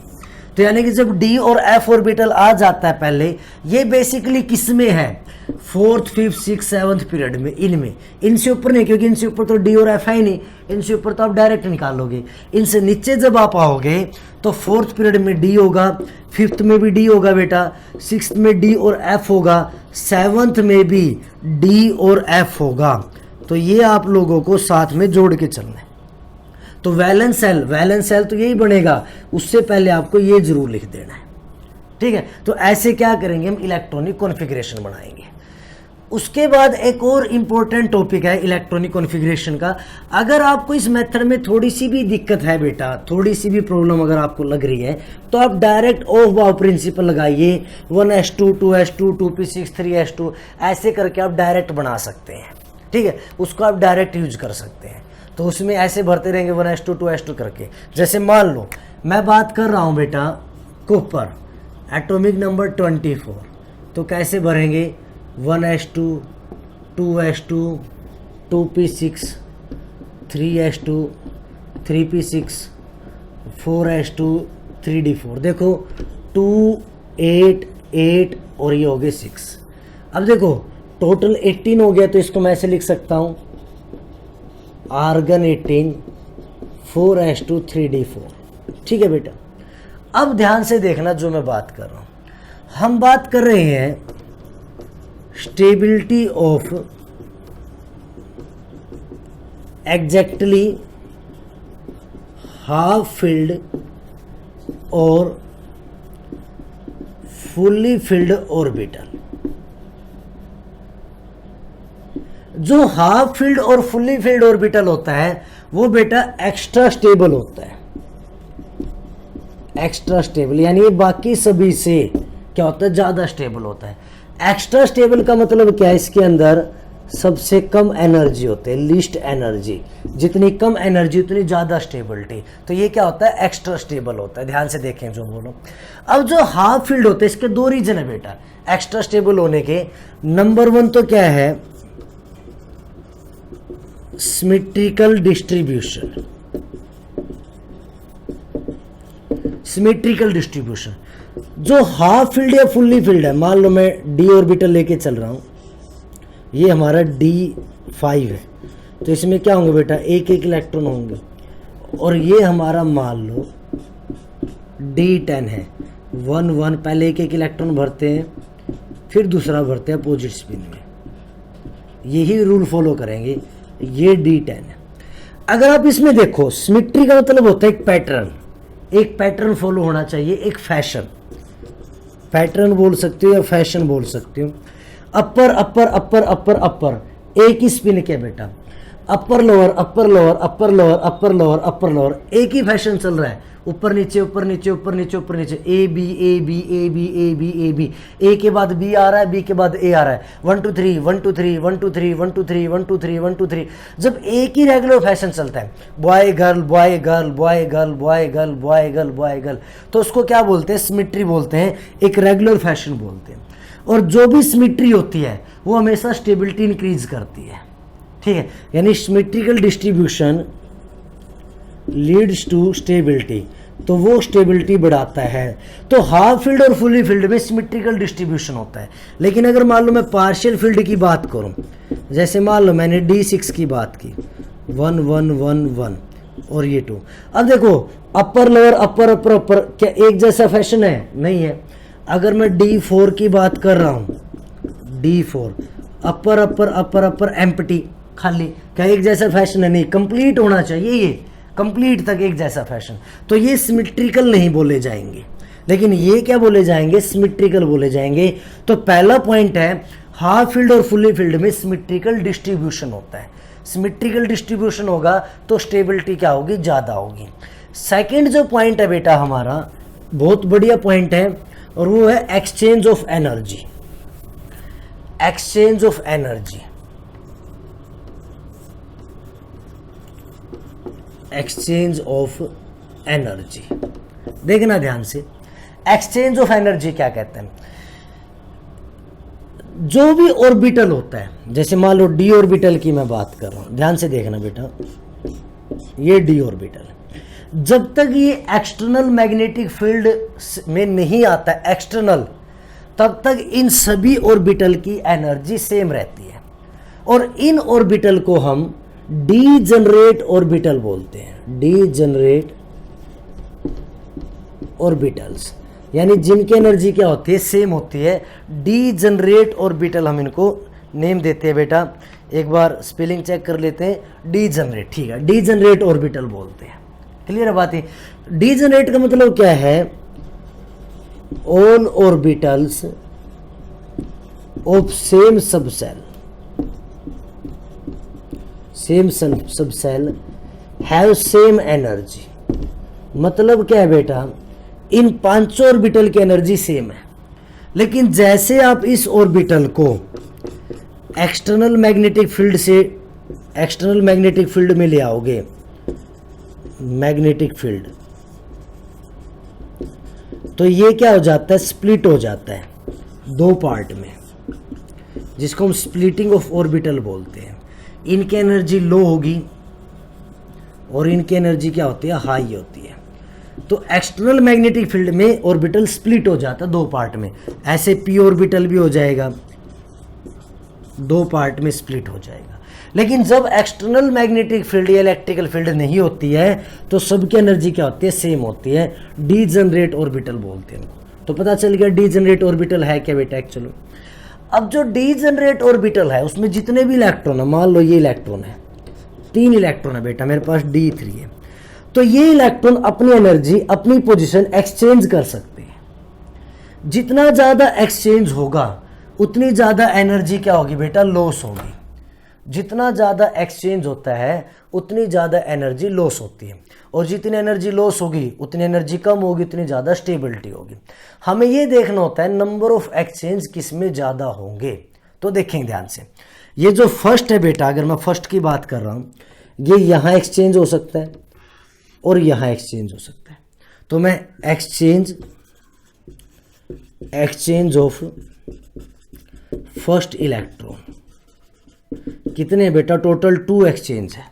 तो यानी कि जब डी और एफ ऑर्बिटल आ जाता है पहले, ये बेसिकली किस में है, fourth fifth six seventh period में, इनसे ऊपर नहीं, क्योंकि इनसे ऊपर तो डी और एफ है ही नहीं, इनसे ऊपर तो आप डायरेक्ट निकालोगे। इनसे नीचे जब आप आओगे तो फोर्थ पीरियड में डी होगा, फिफ्थ में भी डी होगा बेटा, सिक्स्थ में डी और एफ होगा, सेवन्थ में भी डी और एफ होगा। तो ये आप लोगों को साथ में जोड़ के चलना है। तो वैलेंस सेल तो यही बनेगा, उससे पहले आपको ये जरूर लिख देना है, ठीक है। तो ऐसे क्या करेंगे हम, इलेक्ट्रॉनिक कॉन्फ़िगरेशन बनाएंगे। उसके बाद एक और इम्पोर्टेंट टॉपिक है इलेक्ट्रॉनिक कॉन्फ़िगरेशन का। अगर आपको इस मेथड में थोड़ी सी भी दिक्कत है बेटा, थोड़ी सी भी प्रॉब्लम अगर आपको लग रही है, तो आप डायरेक्ट ऑफ बाउ प्रिंसिपल लगाइए, 1H2 2H2 2P6 3H2, ऐसे करके आप डायरेक्ट बना सकते हैं, ठीक है। उसको आप डायरेक्ट यूज कर सकते हैं। तो उसमें ऐसे भरते रहेंगे 1H2 2H2 करके। जैसे मान लो मैं बात कर रहा हूँ बेटा कॉपर, एटॉमिक नंबर 24, तो कैसे भरेंगे, 1H2 2H2 2P6 3H2 3P6 4H2 3D4। देखो 2 8 8 और ये हो गए 6। अब देखो टोटल 18 हो गया, तो इसको मैं ऐसे लिख सकता हूँ, आर्गन 18 4H2 3D4, ठीक है बेटा। अब ध्यान से देखना जो मैं बात कर रहा हूँ, हम बात कर रहे हैं stability of exactly half filled और फुल्ली फिल्ड ऑर्बिटल। जो हाफ फील्ड और फुल्ली फील्ड ऑर्बिटल होता है वो बेटा एक्स्ट्रा स्टेबल होता है, एक्स्ट्रा स्टेबल, यानी बाकी सभी से क्या होता है, ज्यादा स्टेबल होता है। एक्स्ट्रा स्टेबल का मतलब क्या है, इसके अंदर सबसे कम एनर्जी होते हैं, लीस्ट एनर्जी। जितनी कम एनर्जी उतनी ज़्यादा स्टेबिलिटी। तो ये क्या होता है, एक्स्ट्रा स्टेबल होता है। ध्यान से देखें जो बोलो। अब जो हाफ फील्ड होते हैं इसके दो रीजन है बेटा एक्स्ट्रा स्टेबल होने के। नंबर 1 तो क्या है, सिमेट्रिकल डिस्ट्रीब्यूशन। सिमेट्रिकल डिस्ट्रीब्यूशन, जो हाफ फील्ड या फुल्ली फील्ड है, मान लो मैं डी ऑर्बिटल लेके चल रहा हूं, ये हमारा D5 है, तो इसमें क्या होंगे बेटा, एक एक इलेक्ट्रॉन होंगे। और ये हमारा मान लो D10 है, 1 1, पहले एक एक इलेक्ट्रॉन भरते हैं फिर दूसरा भरते हैं अपोजिट स्पिन में, यही रूल फॉलो करेंगे। ये D10 है। अगर आप इसमें देखो, सिमेट्री का मतलब होता है एक पैटर्न, एक पैटर्न फॉलो होना चाहिए, एक फैशन, पैटर्न बोल सकते हो या फैशन बोल सकते हो। अपर अपर अपर अपर अपर, एक ही स्पिन के बेटा, upper lower upper lower upper lower upper lower upper lower, एक ही फैशन चल रहा है, ऊपर नीचे ऊपर नीचे ऊपर नीचे ऊपर नीचे, A B A B A B A B A B, A के बाद बी आ रहा है, बी के बाद ए आ रहा है, 1 2 3 1 2 3 1 2 3 1 2 3 1 2 3 1 2 3। जब एक ही रेगुलर फैशन चलता है, boy girl boy girl boy girl boy girl boy girl boy girl, तो उसको क्या बोलते हैं, सिमेट्री बोलते हैं, एक रेगुलर फैशन बोलते हैं। और जो भी सिमेट्री होती है वो हमेशा स्टेबिलिटी इंक्रीज करती है, ठीक है। यानी symmetrical distribution leads to stability, तो वो स्टेबिलिटी बढ़ाता है। तो हाफ फील्ड और फुली फील्ड में सिमेट्रिकल डिस्ट्रीब्यूशन होता है। लेकिन अगर मान लो मैं पार्शियल फील्ड की बात करूं, जैसे मान लो मैंने D6 की बात की, 1 1 1 1 और ये 2, अब देखो अपर लोअर अपर अपर अपर, क्या एक जैसा फैशन है? नहीं है। अगर मैं D4 की बात कर रहा हूं, D4 अपर अपर अपर अपर एम्प्टी, खाली, क्या एक जैसा फैशन है? नहीं, कंप्लीट होना चाहिए, ये कंप्लीट तक एक जैसा फैशन। तो ये सिमेट्रिकल नहीं बोले जाएंगे, लेकिन ये क्या बोले जाएंगे, सिमेट्रिकल बोले जाएंगे। तो पहला पॉइंट है, हाफ फील्ड और फुली फील्ड में सिमेट्रिकल डिस्ट्रीब्यूशन होता है। सिमेट्रिकल डिस्ट्रीब्यूशन होगा तो स्टेबिलिटी क्या होगी, ज़्यादा होगी। सेकेंड जो पॉइंट है बेटा हमारा, बहुत बढ़िया पॉइंट है, और वो है exchange of energy. Exchange of energy, exchange of energy, देखना ध्यान से। एक्सचेंज ऑफ एनर्जी क्या कहते हैं, जो भी ऑर्बिटल होता है, जैसे मान लो डी ऑर्बिटल की मैं बात कर रहा हूं, ध्यान से देखना बेटा, ये डी ऑर्बिटल, जब तक ये एक्सटर्नल मैग्नेटिक फील्ड में नहीं आता एक्सटर्नल, तब तक इन सभी ऑर्बिटल की एनर्जी सेम रहती है। और इन ऑर्बिटल को हम डीजनरेट ऑर्बिटल बोलते हैं, डीजनरेट ऑर्बिटल्स, यानी जिनकी एनर्जी क्या होती है, सेम होती है। डीजनरेट ऑर्बिटल हम इनको नेम देते हैं बेटा, एक बार स्पेलिंग चेक कर लेते हैं, डीजनरेट, ठीक है, डीजनरेट ऑर्बिटल बोलते हैं। क्लियर है बात है। डीजनरेट का मतलब क्या है, all orbitals of same subshell, same subshell have same energy. मतलब क्या है बेटा, इन पांचों ऑर्बिटल की एनर्जी सेम है, लेकिन जैसे आप इस ऑर्बिटल को एक्सटर्नल मैग्नेटिक फील्ड से एक्सटर्नल मैग्नेटिक फील्ड में ले आओगे, मैग्नेटिक फील्ड, तो ये क्या हो जाता है, स्प्लिट हो जाता है दो पार्ट में, जिसको हम स्प्लिटिंग ऑफ ऑर्बिटल बोलते हैं। इनकी एनर्जी लो होगी और इनकी एनर्जी क्या होती है, हाई होती है। तो एक्सटर्नल मैग्नेटिक फील्ड में ऑर्बिटल स्प्लिट हो जाता है दो पार्ट में, ऐसे पी ऑर्बिटल भी हो जाएगा, दो पार्ट में स्प्लिट हो जाएगा। लेकिन जब एक्सटर्नल मैग्नेटिक फील्ड या इलेक्ट्रिकल फील्ड नहीं होती है, तो सबकी एनर्जी क्या होती है, सेम होती है, डीजनरेट ऑर्बिटल बोलते हैं उनको। तो पता चल गया डीजनरेट ऑर्बिटल है क्या बेटा एक्चुअली। अब जो डीजनरेट ऑर्बिटल है उसमें जितने भी इलेक्ट्रॉन है, मान लो ये इलेक्ट्रॉन है, 3 इलेक्ट्रॉन है बेटा मेरे पास, D3 है, तो ये इलेक्ट्रॉन अपनी एनर्जी, अपनी पोजीशन एक्सचेंज कर सकते हैं। जितना ज्यादा एक्सचेंज होगा उतनी ज्यादा एनर्जी क्या होगी बेटा, लॉस होगी। जितना ज्यादा एक्सचेंज होता है उतनी ज्यादा एनर्जी लॉस होती है, और जितनी एनर्जी लॉस होगी उतनी एनर्जी कम होगी, उतनी ज्यादा स्टेबिलिटी होगी। हमें ये देखना होता है नंबर ऑफ एक्सचेंज किस में ज्यादा होंगे। तो देखें ध्यान से, ये जो फर्स्ट है बेटा, अगर मैं फर्स्ट की बात कर रहा हूँ, ये यहाँ एक्सचेंज हो सकता है और यहाँ एक्सचेंज हो सकता है। तो मैं एक्सचेंज ऑफ फर्स्ट इलेक्ट्रॉन कितने बेटा, टोटल 2 एक्सचेंज है।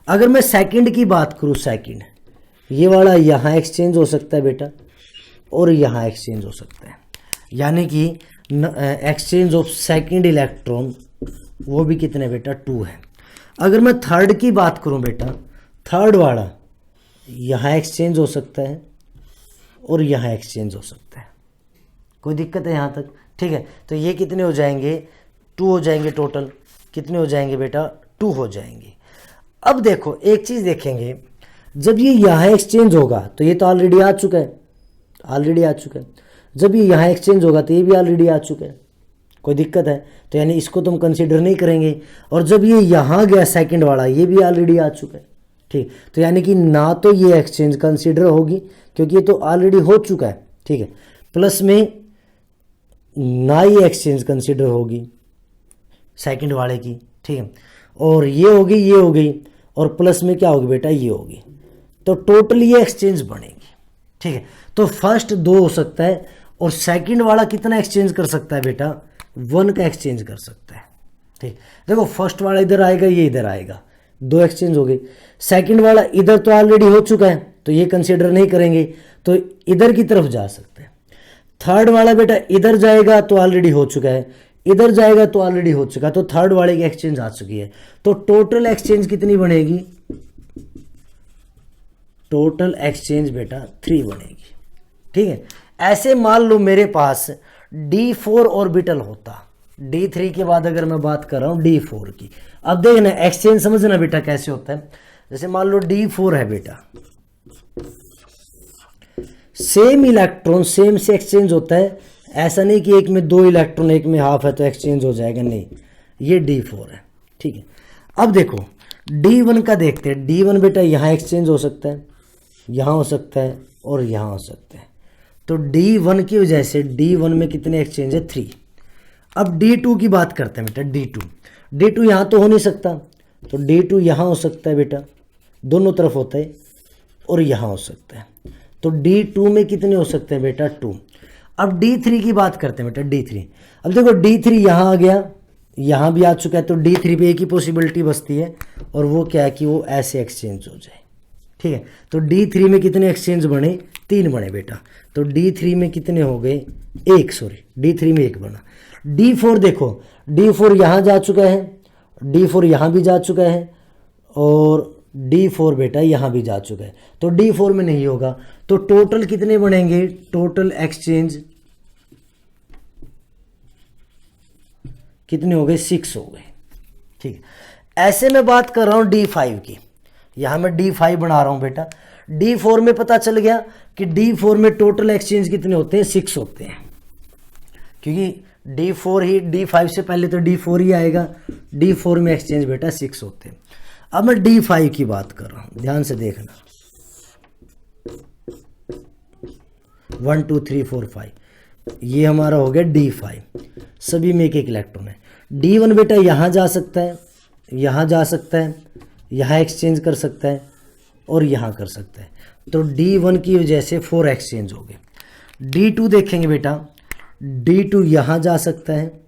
अगर मैं सेकंड की बात करूँ, सेकंड ये वाला यहाँ एक्सचेंज हो सकता है बेटा और यहाँ एक्सचेंज हो सकता है, यानी कि एक्सचेंज ऑफ सेकंड इलेक्ट्रॉन वो भी कितने बेटा, 2 है। अगर मैं थर्ड की बात करूं बेटा, थर्ड वाला यहाँ एक्सचेंज हो सकता है और यहाँ एक्सचेंज हो सकता है। कोई दिक्कत है यहाँ तक? ठीक है, तो ये कितने हो जाएंगे, 2 हो जाएंगे टोटल। कितने हो जाएंगे बेटा, 2 हो जाएंगे। अब देखो एक चीज़ देखेंगे, जब ये यहाँ एक्सचेंज होगा तो ये तो ऑलरेडी आ चुका है, ऑलरेडी आ चुका है। जब ये यहाँ एक्सचेंज होगा तो ये भी ऑलरेडी आ चुका है। कोई दिक्कत है? तो यानी इसको तुम कंसीडर नहीं करेंगे। और जब ये यहाँ गया सेकंड वाला, ये भी ऑलरेडी आ चुका है। ठीक, तो यानी कि ना तो ये एक्सचेंज कंसीडर होगी क्योंकि ये तो ऑलरेडी हो चुका है। ठीक है, प्लस में ना ये एक्सचेंज कंसीडर होगी सेकंड वाले की। ठीक है, और ये होगी, ये हो गई, और प्लस में क्या होगी बेटा, ये होगी। तो टोटल ये एक्सचेंज बनेगी। ठीक है, तो फर्स्ट 2 हो सकता है और सेकंड वाला कितना एक्सचेंज कर सकता है बेटा, 1 का एक्सचेंज कर सकता है। ठीक, देखो फर्स्ट वाला इधर आएगा, ये इधर आएगा, 2 एक्सचेंज हो गए। सेकंड वाला इधर तो ऑलरेडी हो चुका है तो ये कंसीडर नहीं करेंगे, तो इधर की तरफ जा सकते हैं। थर्ड वाला बेटा इधर जाएगा तो ऑलरेडी हो चुका है, इधर जाएगा तो ऑलरेडी हो चुका है, तो थर्ड वाले की एक्सचेंज आ चुकी है। तो टोटल एक्सचेंज कितनी बनेगी, टोटल एक्सचेंज बेटा 3 बनेगी। ठीक है, ऐसे मान लो मेरे पास D4 ऑर्बिटल होता, D3 के बाद अगर मैं बात कर रहा हूं D4 की। अब देखना एक्सचेंज समझना बेटा कैसे होता है। जैसे मान लो D4 है बेटा, सेम इलेक्ट्रॉन सेम से एक्सचेंज होता है। ऐसा नहीं कि एक में 2 इलेक्ट्रॉन एक में हाफ है तो एक्सचेंज हो जाएगा, नहीं, ये D4 है। ठीक है, अब देखो D1 का देखते हैं। D1 बेटा यहाँ एक्सचेंज हो सकता है, यहाँ हो सकता है और यहाँ हो सकता है। तो D1 की वजह से D1 में कितने एक्सचेंज है, 3। अब D2 की बात करते हैं बेटा। D2 यहाँ तो हो नहीं सकता, तो D2 यहाँ हो सकता है बेटा, दोनों तरफ होता है, और यहाँ हो सकता है। तो D2 में कितने हो सकते हैं बेटा, 2। अब D3 की बात करते हैं बेटा, D3। अब देखो D3 यहाँ आ गया, यहाँ भी आ चुका है, तो D3 पे एक ही पॉसिबिलिटी बचती है और वो क्या है कि वो ऐसे एक्सचेंज हो जाए। ठीक है, तो D3 में कितने एक्सचेंज बने, 3 बने बेटा। तो D3 में कितने हो गए, 1, सॉरी D3 में 1 बना। D4 देखो, D4 यहाँ जा चुका है, D4 यहाँ भी जा चुका है, और D4 बेटा यहाँ भी जा चुका है, तो D4 में नहीं होगा। तो टोटल कितने बनेंगे, टोटल एक्सचेंज कितने हो गए, 6 हो गए। ठीक है, ऐसे में बात कर रहा हूं D5 की, यहां मैं D5 बना रहा हूं बेटा। D4 में पता चल गया कि D4 में टोटल एक्सचेंज कितने होते हैं, 6 होते हैं, क्योंकि D4 ही, D5 से पहले तो D4 ही आएगा। D4 में एक्सचेंज बेटा 6 होते हैं। अब मैं D5 की बात कर रहा हूं, ध्यान से देखना। 1 2 3 4 5, ये हमारा हो गया D5, सभी में एक इलेक्ट्रॉन है। D1 बेटा यहाँ जा सकता है, यहाँ जा सकता है, यहाँ एक्सचेंज कर सकता है और यहाँ कर सकता है। तो D1 की वजह से 4 एक्सचेंज हो गए। D2 देखेंगे बेटा, D2 यहाँ जा सकता है,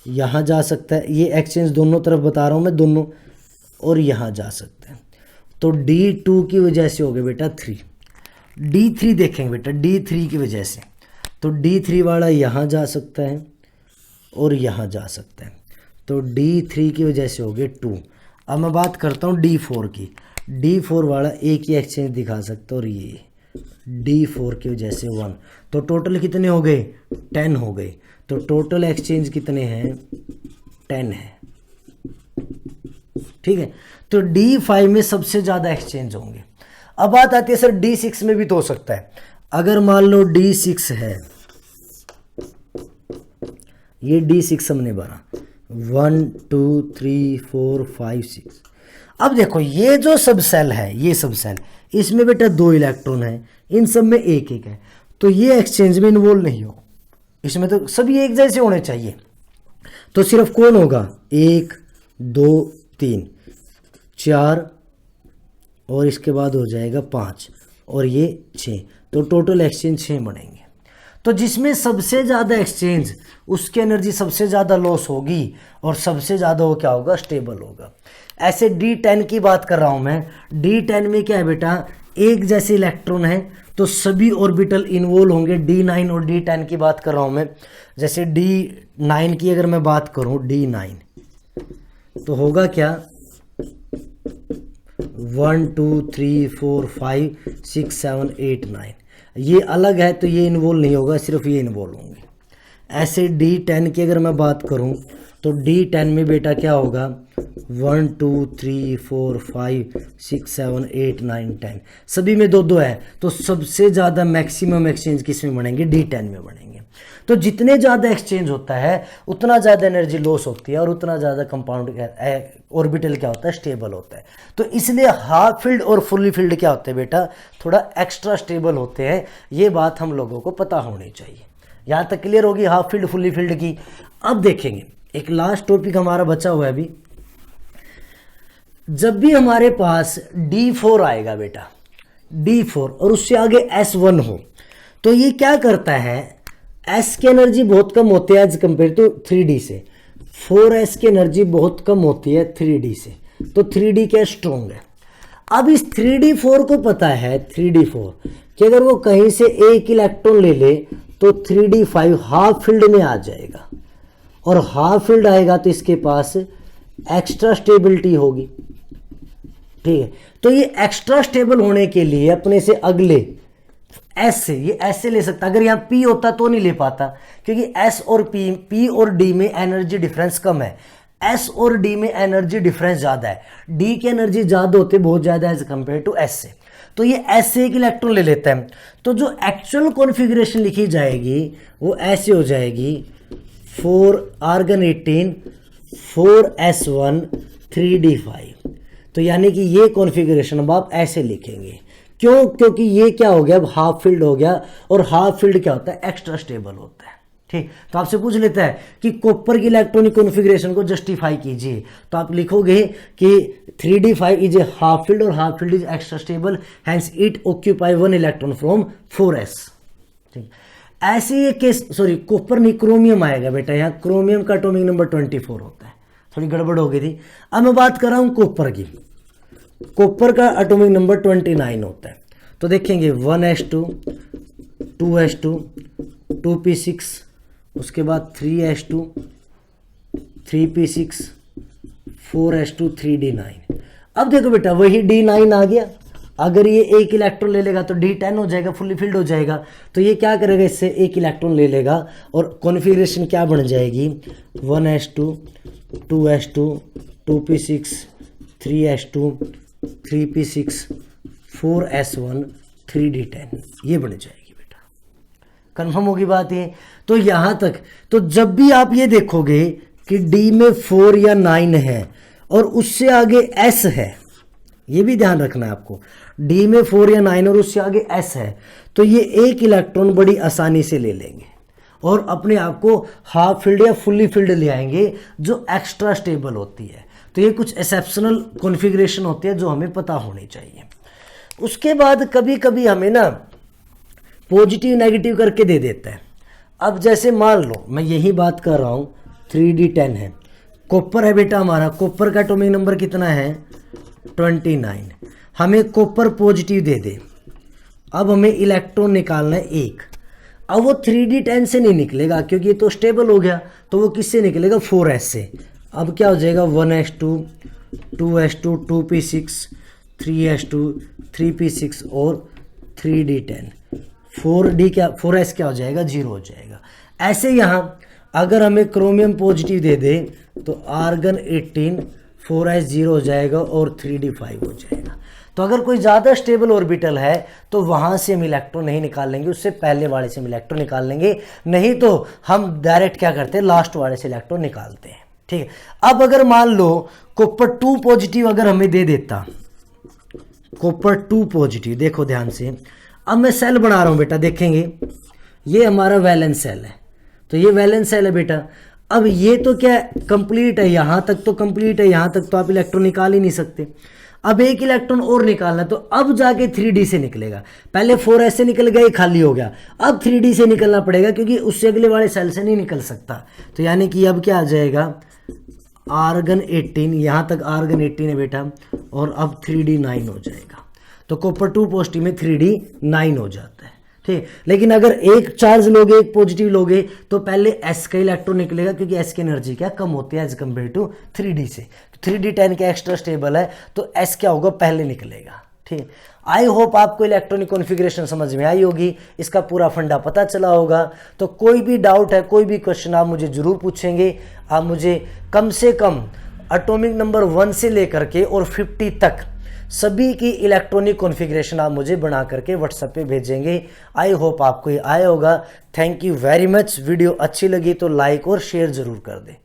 यहाँ जा सकता है, ये एक्सचेंज दोनों तरफ बता रहा हूँ मैं, दोनों, और यहाँ जा सकता है। तो D2 की वजह से हो गए बेटा 3। D3 देखेंगे बेटा, D3 की वजह से, तो D3 वाला यहाँ जा सकता है और यहाँ जा सकता है, तो D3 की वजह से हो गए 2। अब मैं बात करता हूँ D4 की। D4 वाला एक ही एक्सचेंज दिखा सकता है, और ये D4 की वजह से 1। तो टोटल कितने हो गए, 10 हो गए। तो टोटल एक्सचेंज कितने हैं, 10 है। ठीक है, तो D5 में सबसे ज़्यादा एक्सचेंज होंगे। अब बात आती है सर D6 में भी तो हो सकता है। अगर मान लो D6 है, ये D6 हमने बना, 1 2 3 4 5 6। अब देखो ये जो सब सेल है, ये सब सेल, इसमें बेटा 2 इलेक्ट्रॉन है, इन सब में एक एक है, तो ये एक्सचेंज में इन्वॉल्व नहीं हो। इसमें तो सभी एक जैसे होने चाहिए। तो सिर्फ कौन होगा, 1 2 3 4 और इसके बाद हो जाएगा 5 और ये 6, तो टोटल एक्सचेंज 6 बनेंगे। तो जिसमें सबसे ज़्यादा एक्सचेंज, उसकी एनर्जी सबसे ज़्यादा लॉस होगी और सबसे ज़्यादा वो क्या होगा, स्टेबल होगा। ऐसे D10 की बात कर रहा हूँ मैं। D10 में क्या है बेटा, एक जैसे इलेक्ट्रॉन है तो सभी ऑर्बिटल इन्वॉल्व होंगे। D9 और D10 की बात कर रहा हूँ मैं। जैसे D9 की अगर मैं बात करूँ, D9 तो होगा क्या, 1 2 3 4 5 6 7 8 9, ये अलग है तो ये इन्वॉल्व नहीं होगा, सिर्फ ये इन्वॉल्व होंगे। ऐसे D10 की अगर मैं बात करूं तो D10 में बेटा क्या होगा, 1 2 3 4 5 6 7 8 9 10, सभी में 2 है, तो सबसे ज़्यादा मैक्सिमम एक्सचेंज किस में बनेंगे, D10 में बनेंगे। तो जितने ज़्यादा एक्सचेंज होता है उतना ज़्यादा एनर्जी लॉस होती है और उतना ज़्यादा कंपाउंड ऑर्बिटल क्या होता है, स्टेबल होता है। तो इसलिए हाफ फील्ड और फुल्ली फील्ड क्या होते हैं बेटा, थोड़ा एक्स्ट्रा स्टेबल होते हैं। ये बात हम लोगों को पता होनी चाहिए। यहाँ तक क्लियर होगी हाफ फील्ड फुल्ली फील्ड की। अब देखेंगे एक लास्ट टॉपिक हमारा बचा हुआ है अभी। जब भी हमारे पास D4 आएगा बेटा, D4 और उससे आगे S1 हो, तो ये क्या करता है, S की एनर्जी बहुत कम होती है एज कंपेयर टू 3D से। 4S की एनर्जी बहुत कम होती है 3D से, तो 3D क्या स्ट्रॉन्ग है। अब इस 3D4 को पता है, 3D4 कि अगर वो कहीं से एक इलेक्ट्रॉन ले ले तो 3D5 हाफ फील्ड में आ जाएगा, और हाफ फील्ड आएगा तो इसके पास एक्स्ट्रा स्टेबिलिटी होगी। ठीक है, तो ये एक्स्ट्रा स्टेबल होने के लिए अपने से अगले S से, ये ऐसे ले सकता, अगर यहाँ P होता तो नहीं ले पाता, क्योंकि S और P और D में एनर्जी डिफरेंस कम है, S और D में एनर्जी डिफरेंस ज़्यादा है। D की एनर्जी ज़्यादा होती है, बहुत ज़्यादा एज कंपेयर टू S से, तो ये S से एक इलेक्ट्रॉन ले लेता है। तो जो एक्चुअल कॉन्फ़िगरेशन लिखी जाएगी वो ऐसे हो जाएगी, 4 आर्गन 18 4s1 3d5। तो यानी कि ये कॉन्फ़िगरेशन अब आप ऐसे लिखेंगे। क्यों, क्योंकि ये क्या हो गया, अब हाफ फील्ड हो गया, और हाफ फील्ड क्या होता है, एक्स्ट्रा स्टेबल होता है। ठीक, तो आपसे पूछ लेता है कि कॉपर की इलेक्ट्रॉनिक कॉन्फ़िगरेशन को जस्टिफाई कीजिए, तो आप लिखोगे कि 3d5 is a half filled और half filled is extra stable, hence it occupy 1 electron from 4s। ठीक, ऐसे ये केस, सॉरी कॉपर नहीं, क्रोमियम आएगा बेटा, यहाँ क्रोमियम का एटॉमिक नंबर 24 होता है, थोड़ी गड़बड़ हो गई थी। अब मैं बात कर रहा हूँ कॉपर की। कॉपर का एटॉमिक नंबर 29 होता है, तो देखेंगे 1s2 2s2 2p6, उसके बाद 3s2 3p6 4s2 3d9। अब देखो बेटा वही d9 आ गया, अगर ये एक इलेक्ट्रॉन ले लेगा तो d10 हो जाएगा, फुल्ली फिल्ड हो जाएगा। तो ये क्या करेगा, इससे एक इलेक्ट्रॉन ले लेगा और कॉन्फ़िगरेशन क्या बन जाएगी, 1s2 2s2 2p6 3s2 3p6 4s1 3d10, ये बन जाएगी बेटा। कंफर्म होगी बात ये। तो यहां तक, तो जब भी आप ये देखोगे कि D में 4 या 9 है और उससे आगे S है, ये भी ध्यान रखना है आपको, D में 4 या 9 और उससे आगे S है, तो ये एक इलेक्ट्रॉन बड़ी आसानी से ले लेंगे और अपने आप को हाफ फील्ड या फुल्ली फील्ड ले आएंगे, जो एक्स्ट्रा स्टेबल होती है। तो ये कुछ एक्सेप्शनल कॉन्फ़िगरेशन होती है जो हमें पता होनी चाहिए। उसके बाद कभी कभी हमें ना पॉजिटिव नेगेटिव करके दे देता है। अब जैसे मान लो मैं यही बात कर रहा हूँ, 3d10 है, कॉपर है बेटा हमारा, कॉपर का एटॉमिक नंबर कितना है 29, हमें कॉपर पॉजिटिव दे दे। अब हमें इलेक्ट्रॉन निकालना है एक। अब वो 3d10 से नहीं निकलेगा क्योंकि ये तो स्टेबल हो गया, तो वो किससे निकलेगा, 4s से। अब क्या हो जाएगा, 1s2 2s2 2p6 3s2 3p6 और 3d10, 4s क्या हो जाएगा, 0 हो जाएगा। ऐसे यहाँ अगर हमें क्रोमियम पॉजिटिव दे दे तो आर्गन 18 4s 0 हो जाएगा और 3d5 हो जाएगा। तो अगर कोई ज़्यादा स्टेबल ऑर्बिटल है तो वहाँ से हम इलेक्ट्रॉन नहीं निकाल लेंगे, उससे पहले वाले से हम इलेक्ट्रॉन निकाल लेंगे, नहीं तो हम डायरेक्ट क्या करते हैं, लास्ट वाले से इलेक्ट्रॉन निकालते हैं। ठीक है, अब अगर मान लो कॉपर 2 पॉजिटिव अगर हमें दे देता, कॉपर 2 पॉजिटिव, देखो ध्यान से, अब मैं सेल बना रहा हूं बेटा, देखेंगे ये हमारा वैलेंस सेल है, तो ये वैलेंस सेल है बेटा। अब ये तो क्या कंप्लीट है, यहां तक तो कंप्लीट है, यहां तक तो आप इलेक्ट्रॉन निकाल ही नहीं सकते। अब एक इलेक्ट्रॉन और निकालना, तो अब जाके 3D से निकलेगा। पहले 4s से निकल गया, ये खाली हो गया, अब 3D से निकलना पड़ेगा क्योंकि उससे अगले वाले सेल से नहीं निकल सकता। तो यानी कि अब क्या आ जाएगा, आर्गन 18, यहां तक आर्गन 18 है बेटा, और अब 3D 9 हो जाएगा। तो कॉपर 2 पॉजिटिव में 3D 9 हो जाता है, ठीक। लेकिन अगर एक चार्ज लोगे, एक पॉजिटिव लोगे, तो पहले s का इलेक्ट्रॉन निकलेगा क्योंकि s की एनर्जी क्या कम होती है एज कम्पेयर टू 3D से। 3D 10 का एक्स्ट्रा स्टेबल है, तो s क्या होगा, पहले निकलेगा, ठीक। आई होप आपको इलेक्ट्रॉनिक कॉन्फ़िगरेशन समझ में आई होगी, इसका पूरा फंडा पता चला होगा। तो कोई भी डाउट है, कोई भी क्वेश्चन आप मुझे जरूर पूछेंगे। आप मुझे कम से कम एटॉमिक नंबर 1 से लेकर के और 50 तक सभी की इलेक्ट्रॉनिक कॉन्फ़िगरेशन आप मुझे बना करके व्हाट्सएप पे भेजेंगे। आई होप आपको ये आया होगा। Thank you very much. Video अच्छी लगी तो लाइक और शेयर ज़रूर कर दें।